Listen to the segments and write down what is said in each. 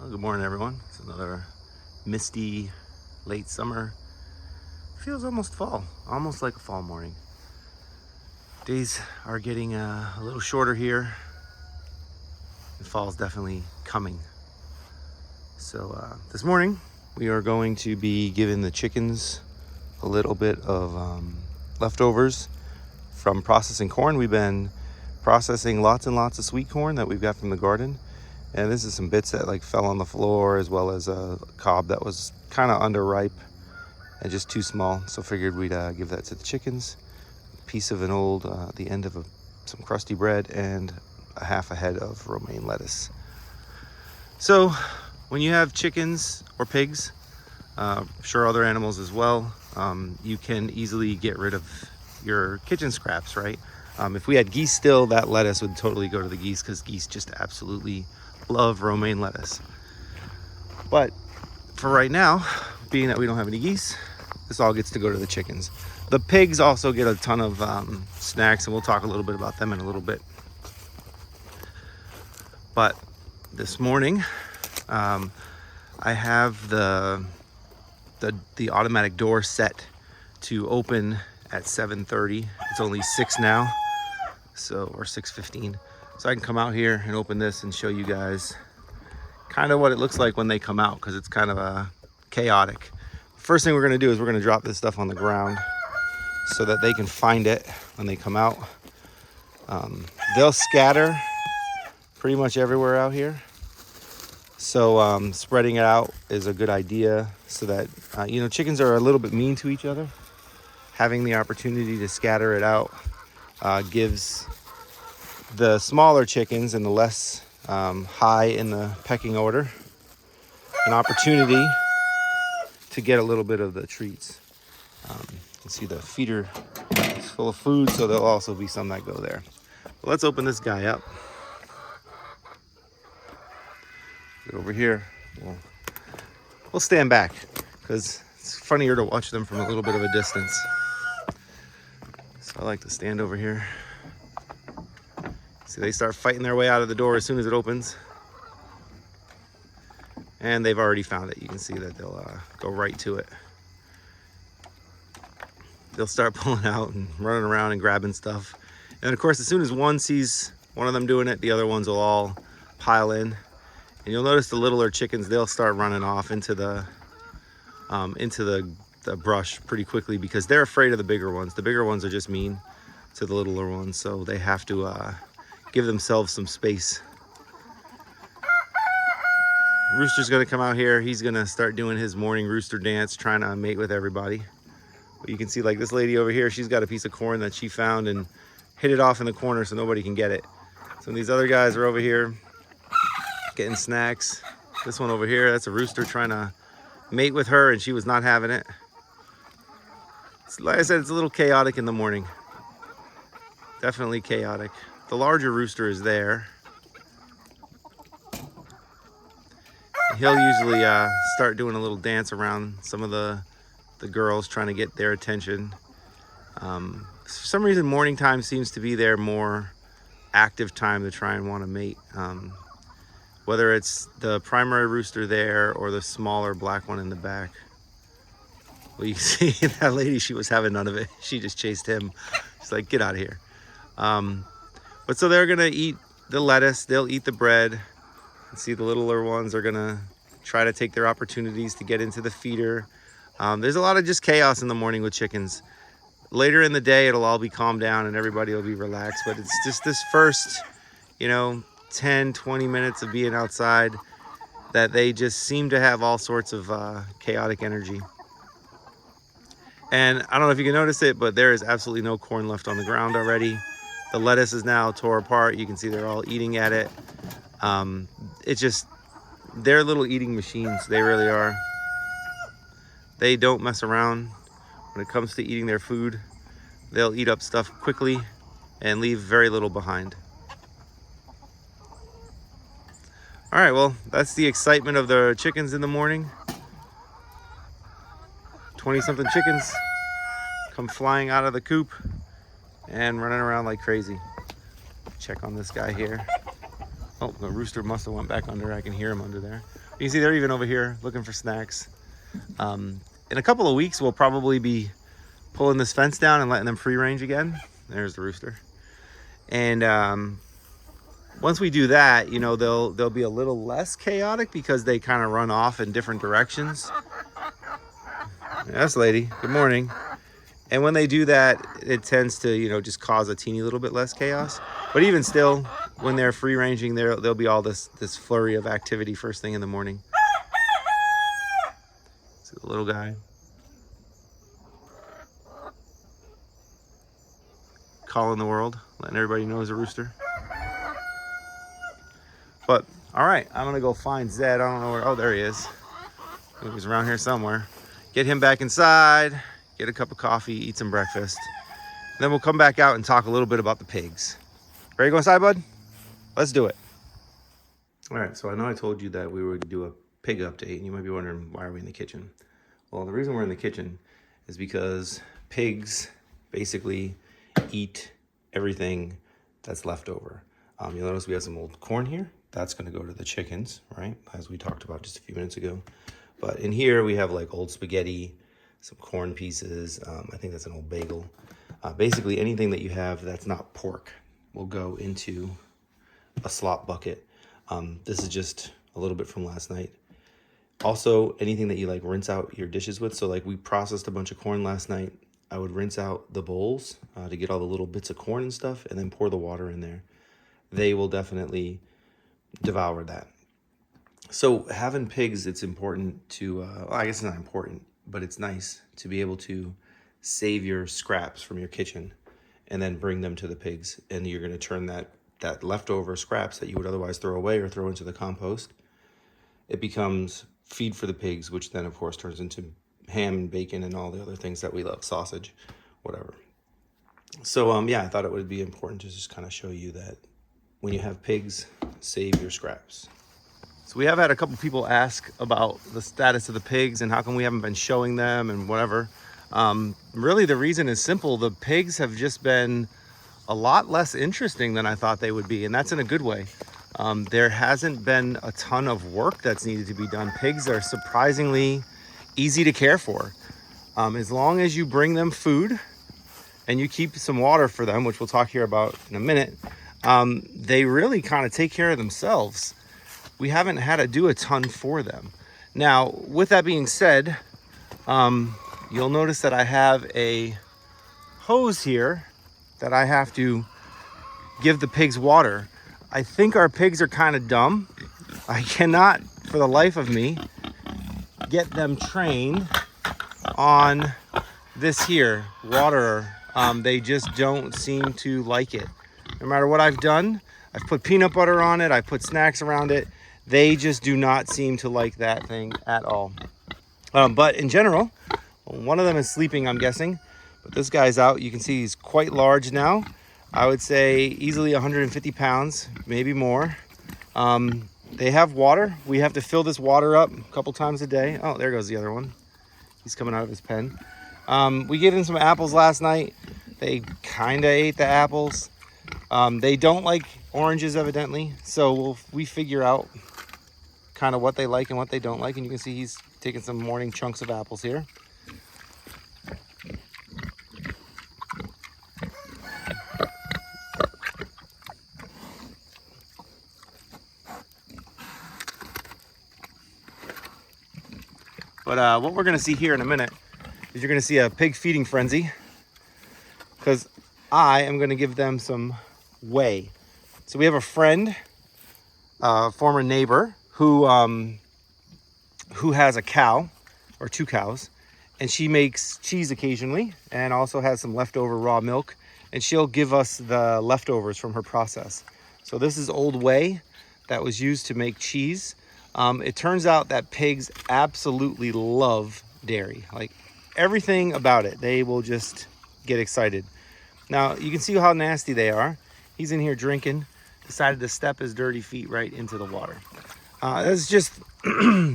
Well, good morning, everyone. It's another misty late summer. Feels almost fall, almost like a fall morning. Days are getting a little shorter here. And fall's definitely coming. So this morning we are going to be giving the chickens a little bit of leftovers from processing corn. We've been processing lots and lots of sweet corn that we've got from the garden. And this is some bits that like fell on the floor, as well as a cob that was kind of underripe and just too small. So figured we'd give that to the chickens. A piece of an old, the end of some crusty bread, and a half a head of romaine lettuce. So when you have chickens or pigs, sure other animals as well, you can easily get rid of your kitchen scraps, right? If we had geese still, that lettuce would totally go to the geese, because geese just absolutely love romaine lettuce. But for right now, being that we don't have any geese, this all gets to go to the chickens. The pigs also get a ton of snacks, and we'll talk a little bit about them in a little bit. But this morning, I have the automatic door set to open at 7:30. It's only 6 now, or 6:15. So I can come out here and open this and show you guys kind of what it looks like when they come out, because it's kind of chaotic. First thing we're going to do is we're going to drop this stuff on the ground so that they can find it when they come out. They'll scatter pretty much everywhere out here. So spreading it out is a good idea, so that, chickens are a little bit mean to each other. Having the opportunity to scatter it out gives the smaller chickens and the less high in the pecking order an opportunity to get a little bit of the treats. You can see the feeder is full of food, so there'll also be some that go there. But let's open this guy up. Get over here. We'll stand back, because it's funnier to watch them from a little bit of a distance. So I like to stand over here. See, they start fighting their way out of the door as soon as it opens. And they've already found it. You can see that they'll go right to it. They'll start pulling out and running around and grabbing stuff. And of course, as soon as one sees one of them doing it, the other ones will all pile in. And you'll notice the littler chickens, they'll start running off into the brush pretty quickly, because they're afraid of the bigger ones. The bigger ones are just mean to the littler ones, so they have to give themselves some space. Rooster's gonna come out here. He's gonna start doing his morning rooster dance, trying to mate with everybody. But you can see, like, this lady over here, she's got a piece of corn that she found and hid it off in the corner so nobody can get it. So these other guys are over here getting snacks. This one over here, that's a rooster trying to mate with her, and she was not having it. Like I said, it's a little chaotic in the morning. Definitely chaotic. The larger rooster is there. He'll usually start doing a little dance around some of the girls, trying to get their attention. For some reason, morning time seems to be their more active time to try and want to mate. Whether it's the primary rooster there or the smaller black one in the back. Well, you can see that lady, she was having none of it. She just chased him. She's like, get out of here. But so they're gonna eat the lettuce, they'll eat the bread. And see, the littler ones are gonna try to take their opportunities to get into the feeder. There's a lot of just chaos in the morning with chickens. Later in the day, it'll all be calmed down and everybody will be relaxed. But it's just this first, 10, 20 minutes of being outside that they just seem to have all sorts of chaotic energy. And I don't know if you can notice it, but there is absolutely no corn left on the ground already. The lettuce is now tore apart. You can see they're all eating at it. It's just, they're little eating machines. They really are. They don't mess around when it comes to eating their food. They'll eat up stuff quickly and leave very little behind. All right, well, that's the excitement of the chickens in the morning. 20-something chickens come flying out of the coop and running around like crazy. Check on this guy here. Oh, the rooster must have went back under. I can hear him under there. You can see they're even over here looking for snacks. In a couple of weeks, we'll probably be pulling this fence down and letting them free range again. There's the rooster. And once we do that, you know, they'll be a little less chaotic because they kind of run off in different directions. Yes, lady. Good morning. And when they do that, it tends to, you know, just cause a teeny little bit less chaos. But even still, when they're free ranging, there'll be all this flurry of activity first thing in the morning. See the little guy. Calling the world, letting everybody know he's a rooster. But, all right, I'm gonna go find Zed. I don't know where, oh, there he is. He's around here somewhere. Get him back inside, get a cup of coffee, eat some breakfast. Then we'll come back out and talk a little bit about the pigs. Ready to go inside, bud? Let's do it. All right, so I know I told you that we would do a pig update, and you might be wondering, why are we in the kitchen? Well, the reason we're in the kitchen is because pigs basically eat everything that's left over. You'll notice we have some old corn here. That's gonna go to the chickens, right? As we talked about just a few minutes ago. But in here we have like old spaghetti, some corn pieces. I think that's an old bagel. Basically anything that you have that's not pork will go into a slop bucket. This is just a little bit from last night. Also, anything that you like rinse out your dishes with. So like we processed a bunch of corn last night. I would rinse out the bowls to get all the little bits of corn and stuff and then pour the water in there. They will definitely devour that. So having pigs, it's important to, well, I guess it's not important, but it's nice to be able to save your scraps from your kitchen and then bring them to the pigs. And you're going to turn that leftover scraps that you would otherwise throw away or throw into the compost. It becomes feed for the pigs, which then of course turns into ham and bacon and all the other things that we love, sausage, whatever. So yeah, I thought it would be important to just kind of show you that when you have pigs, save your scraps. So we have had a couple people ask about the status of the pigs and how come we haven't been showing them and whatever. Really the reason is simple. The pigs have just been a lot less interesting than I thought they would be, and that's in a good way. There hasn't been a ton of work that's needed to be done. Pigs are surprisingly easy to care for. As long as you bring them food and you keep some water for them, which we'll talk here about in a minute, they really kind of take care of themselves. We haven't had to do a ton for them. Now, with that being said, you'll notice that I have a hose here that I have to give the pigs water. I think our pigs are kind of dumb. I cannot, for the life of me, get them trained on this here, water. They just don't seem to like it. No matter what I've done, I've put peanut butter on it, I put snacks around it, they just do not seem to like that thing at all. But in general, one of them is sleeping, I'm guessing, but this guy's out. You can see he's quite large now. I would say easily 150 pounds, maybe more. They have water. We have to fill this water up a couple times a day. Oh, there goes the other one. He's coming out of his pen. We gave them some apples last night. They kind of ate the apples. They don't like oranges, evidently. So we figure out kind of what they like and what they don't like. And you can see he's taking some morning chunks of apples here. But what we're going to see here in a minute is you're going to see a pig feeding frenzy, because I am going to give them some whey. So we have a friend, former neighbor, who has a cow or two cows, and she makes cheese occasionally and also has some leftover raw milk, and she'll give us the leftovers from her process. So this is old whey that was used to make cheese. It turns out that pigs absolutely love dairy, like everything about it. They will just get excited. Now you can see how nasty they are. He's in here drinking, decided to step his dirty feet right into the water. That's just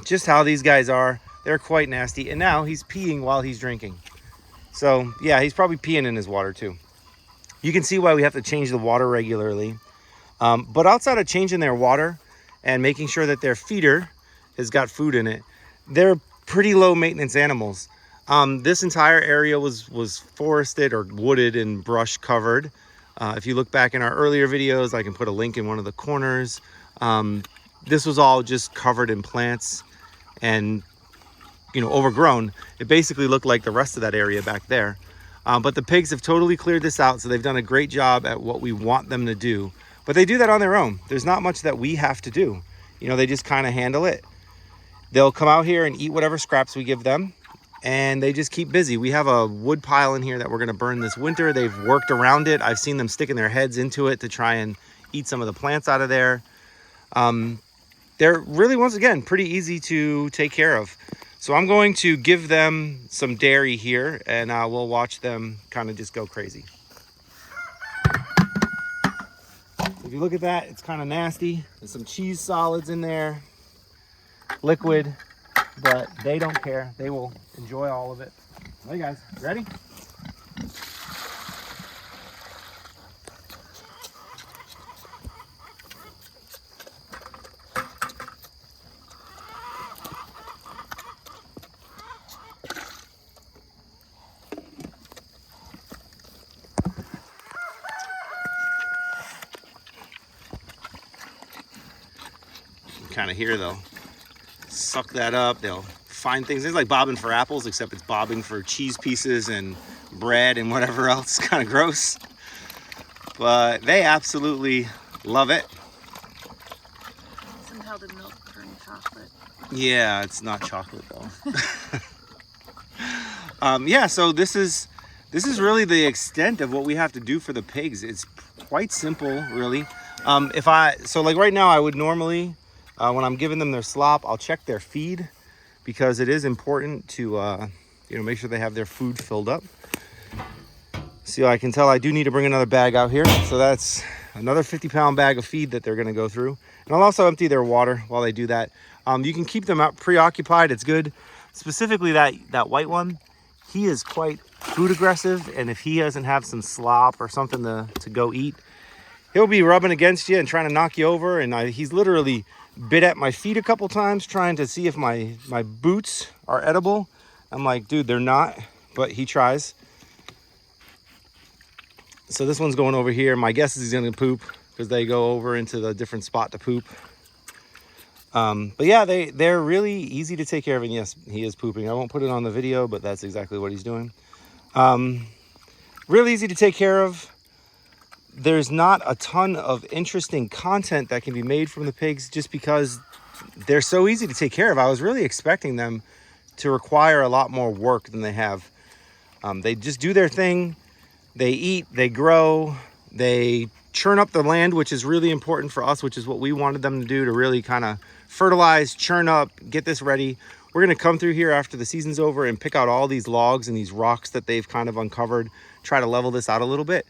just how these guys are. They're quite nasty. And now he's peeing while he's drinking. So yeah, he's probably peeing in his water too. You can see why we have to change the water regularly. But outside of changing their water and making sure that their feeder has got food in it, they're pretty low maintenance animals. This entire area was forested or wooded and brush covered. If you look back in our earlier videos, I can put a link in one of the corners. This was all just covered in plants and, you know, overgrown. It basically looked like the rest of that area back there. But the pigs have totally cleared this out, so they've done a great job at what we want them to do. But they do that on their own. There's not much that we have to do. You know, they just kind of handle it. They'll come out here and eat whatever scraps we give them, and they just keep busy. We have a wood pile in here that we're going to burn this winter. They've worked around it. I've seen them sticking their heads into it to try and eat some of the plants out of there. They're really, once again, pretty easy to take care of. So I'm going to give them some dairy here, and we'll watch them kind of just go crazy. If you look at that, it's kind of nasty. There's some cheese solids in there, liquid, but they don't care. They will enjoy all of it. Hey guys, ready? Kind of here, they'll suck that up. They'll find things. It's like bobbing for apples, except it's bobbing for cheese pieces and bread and whatever else. Kind of gross, but they absolutely love it. Somehow the milk turned chocolate. Yeah, it's not chocolate though. Yeah, so this is really the extent of what we have to do for the pigs. It's quite simple, really. So like right now, I would normally, when I'm giving them their slop, I'll check their feed, because it is important to make sure they have their food filled up. See, I can tell I do need to bring another bag out here. So that's another 50-pound bag of feed that they're going to go through. And I'll also empty their water while they do that. You can keep them out preoccupied. It's good. Specifically that white one, he is quite food aggressive. And if he doesn't have some slop or something to go eat, he'll be rubbing against you and trying to knock you over. And he's literally bit at my feet a couple times trying to see if my boots are edible. I'm like, dude, they're not, but he tries. So this one's going over here. My guess is he's gonna poop, because they go over into the different spot to poop. But yeah, they're really easy to take care of. And yes, he is pooping. I won't put it on the video, but that's exactly what he's doing. Really easy to take care of. There's not a ton of interesting content that can be made from the pigs, just because they're so easy to take care of. I was really expecting them to require a lot more work than they have. They just do their thing. They eat, they grow, they churn up the land, which is really important for us, which is what we wanted them to do, to really kind of fertilize, churn up, get this ready. We're going to come through here after the season's over and pick out all these logs and these rocks that they've kind of uncovered, try to level this out a little bit.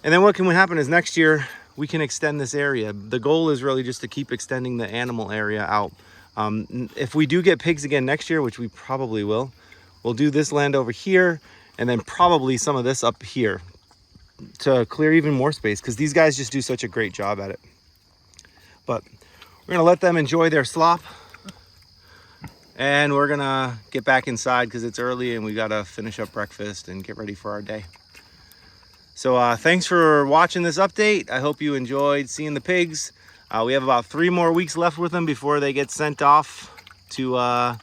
And then what can happen is next year we can extend this area. The goal is really just to keep extending the animal area out. If we do get pigs again next year, which we probably will, we'll do this land over here and then probably some of this up here to clear even more space, because these guys just do such a great job at it. But we're gonna let them enjoy their slop, and we're gonna get back inside because it's early and we gotta finish up breakfast and get ready for our day. So thanks for watching this update. I hope you enjoyed seeing the pigs. We have about 3 more weeks left with them before they get sent off to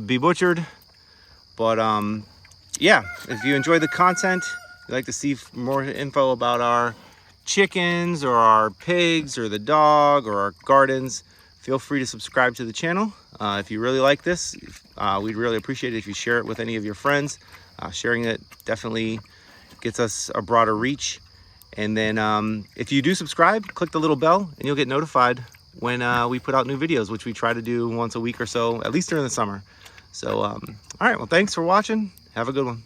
be butchered. But yeah, if you enjoyed the content, you'd like to see more info about our chickens or our pigs or the dog or our gardens, feel free to subscribe to the channel. If you really like this, we'd really appreciate it if you share it with any of your friends. Sharing it definitely gets us a broader reach. And then if you do subscribe, click the little bell and you'll get notified when we put out new videos, which we try to do once a week or so, at least during the summer. So all right, well, thanks for watching. Have a good one.